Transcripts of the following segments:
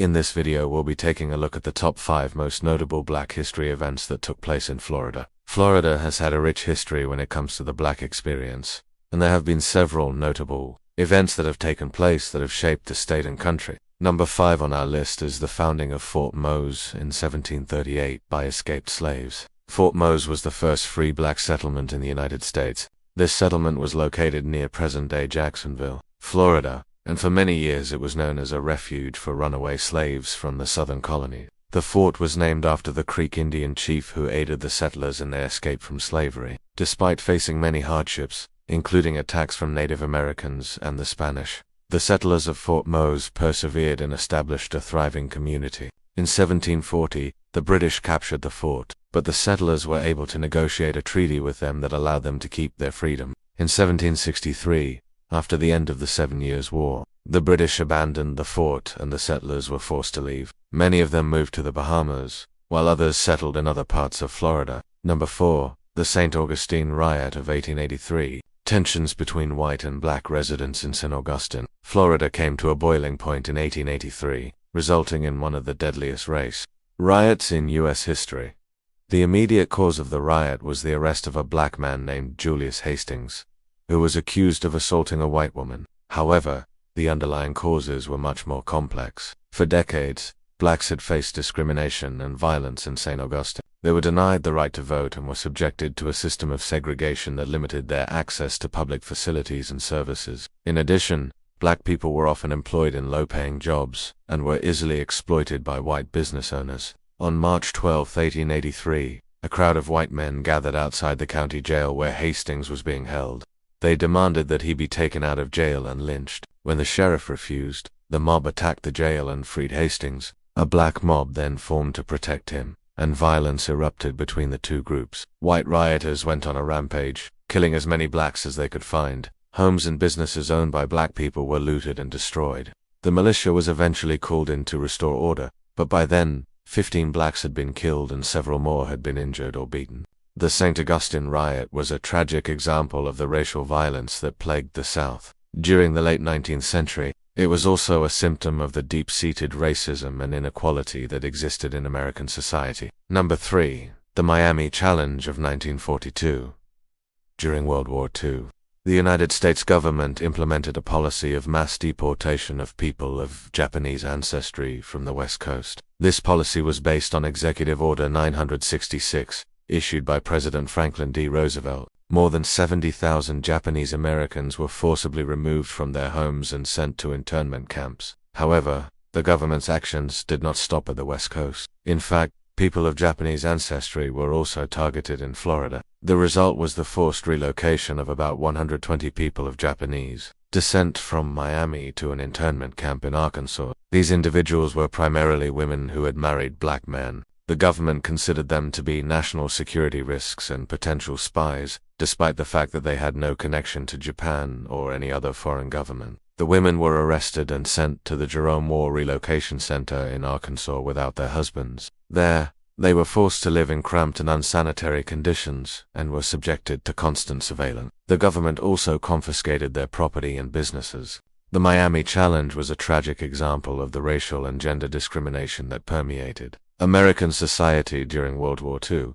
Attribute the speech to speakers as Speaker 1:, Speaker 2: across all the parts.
Speaker 1: In this video, we'll be taking a look at the top 5 most notable Black history events that took place in Florida. Florida has had a rich history when it comes to the Black experience, and there have been several notable events that have taken place that have shaped the state and country. Number 5 on our list is the founding of Fort Mose in 1738 by escaped slaves. Fort Mose was the first free Black settlement in the United States. This settlement was located near present-day Jacksonville, Florida, and for many years it was known as a refuge for runaway slaves from the southern colony. The fort was named after the Creek Indian chief who aided the settlers in their escape from slavery. Despite facing many hardships, including attacks from Native Americans and the Spanish, the settlers of Fort Mose persevered and established a thriving community. In 1740, the British captured the fort, but the settlers were able to negotiate a treaty with them that allowed them to keep their freedom. In 1763, after the end of the 7 Years' War, the British abandoned the fort and the settlers were forced to leave. Many of them moved to the Bahamas, while others settled in other parts of Florida. Number 4. The St. Augustine Riot of 1883. Tensions between white and black residents in St. Augustine, Florida came to a boiling point in 1883, resulting in one of the deadliest race riots in U.S. history. The immediate cause of the riot was the arrest of a black man named Julius Hastings, who was accused of assaulting a white woman. However, the underlying causes were much more complex. For decades, blacks had faced discrimination and violence in St. Augustine. They were denied the right to vote and were subjected to a system of segregation that limited their access to public facilities and services. In addition, black people were often employed in low-paying jobs and were easily exploited by white business owners. On March 12, 1883, a crowd of white men gathered outside the county jail where Hastings was being held. They demanded that he be taken out of jail and lynched. When the sheriff refused, the mob attacked the jail and freed Hastings. A black mob then formed to protect him, and violence erupted between the two groups. White rioters went on a rampage, killing as many blacks as they could find. Homes and businesses owned by black people were looted and destroyed. The militia was eventually called in to restore order, but by then, 15 blacks had been killed and several more had been injured or beaten. The St. Augustine riot was a tragic example of the racial violence that plagued the South. During the late 19th century, it was also a symptom of the deep-seated racism and inequality that existed in American society. Number 3. The Miami Challenge of 1942. During World War II, the United States government implemented a policy of mass deportation of people of Japanese ancestry from the West Coast. This policy was based on Executive Order 966, issued by President Franklin D. Roosevelt. More than 70,000 Japanese Americans were forcibly removed from their homes and sent to internment camps. However, the government's actions did not stop at the West Coast. In fact, people of Japanese ancestry were also targeted in Florida. The result was the forced relocation of about 120 people of Japanese descent from Miami to an internment camp in Arkansas. These individuals were primarily women who had married black men. The government considered them to be national security risks and potential spies, despite the fact that they had no connection to Japan or any other foreign government. The women were arrested and sent to the Jerome War Relocation Center in Arkansas without their husbands. There, they were forced to live in cramped and unsanitary conditions and were subjected to constant surveillance. The government also confiscated their property and businesses. The Miami Challenge was a tragic example of the racial and gender discrimination that permeated American society during World War II.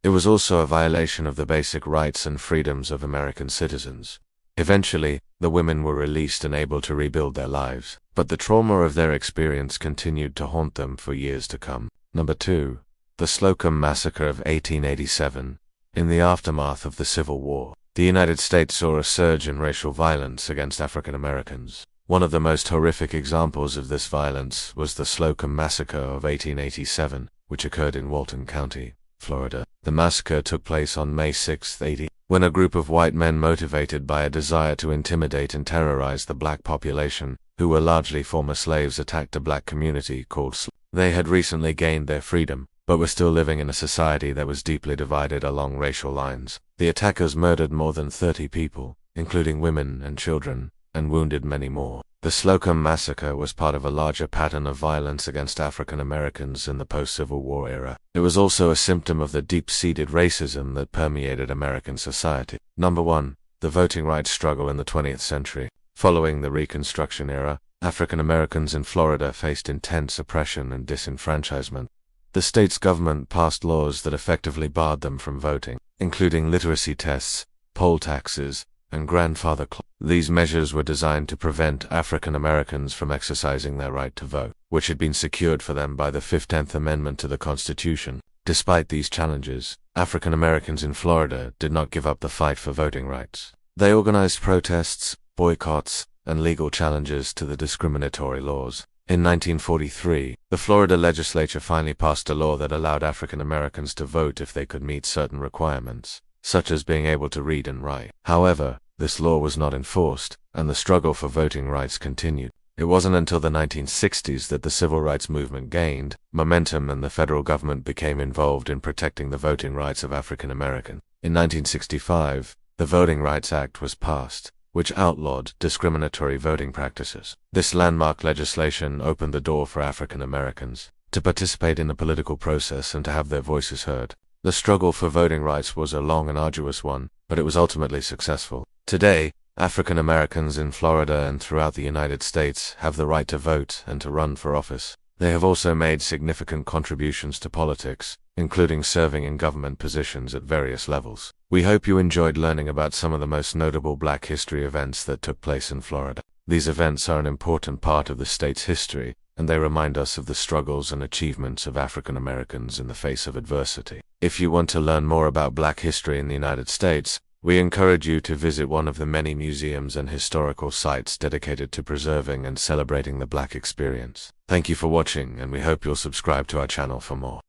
Speaker 1: It was also a violation of the basic rights and freedoms of American citizens. Eventually, the women were released and able to rebuild their lives, but the trauma of their experience continued to haunt them for years to come. Number 2. The Slocum Massacre of 1887. In the aftermath of the Civil War, the United States saw a surge in racial violence against African Americans. One of the most horrific examples of this violence was the Slocum Massacre of 1887, which occurred in Walton County, Florida. The massacre took place on May 6, 1880, when a group of white men motivated by a desire to intimidate and terrorize the black population, who were largely former slaves, attacked a black community called They had recently gained their freedom, but were still living in a society that was deeply divided along racial lines. The attackers murdered more than 30 people, including women and children, and wounded many more. The Slocum Massacre was part of a larger pattern of violence against African Americans in the post-Civil War era. It was also a symptom of the deep-seated racism that permeated American society. Number 1. The voting rights struggle in the 20th century. Following the Reconstruction era, African Americans in Florida faced intense oppression and disenfranchisement. The state's government passed laws that effectively barred them from voting, including literacy tests, poll taxes, and grandfather clauses. These measures were designed to prevent African Americans from exercising their right to vote, which had been secured for them by the 15th Amendment to the Constitution. Despite these challenges, African Americans in Florida did not give up the fight for voting rights. They organized protests, boycotts, and legal challenges to the discriminatory laws. In 1943, the Florida legislature finally passed a law that allowed African Americans to vote if they could meet certain requirements, such as being able to read and write. However, this law was not enforced, and the struggle for voting rights continued. It wasn't until the 1960s that the civil rights movement gained momentum and the federal government became involved in protecting the voting rights of African Americans. In 1965, the Voting Rights Act was passed, which outlawed discriminatory voting practices. This landmark legislation opened the door for African Americans to participate in the political process and to have their voices heard. The struggle for voting rights was a long and arduous one, but it was ultimately successful. Today, African Americans in Florida and throughout the United States have the right to vote and to run for office. They have also made significant contributions to politics, including serving in government positions at various levels. We hope you enjoyed learning about some of the most notable Black history events that took place in Florida. These events are an important part of the state's history, and they remind us of the struggles and achievements of African Americans in the face of adversity. If you want to learn more about Black history in the United States, we encourage you to visit one of the many museums and historical sites dedicated to preserving and celebrating the Black experience. Thank you for watching, and we hope you'll subscribe to our channel for more.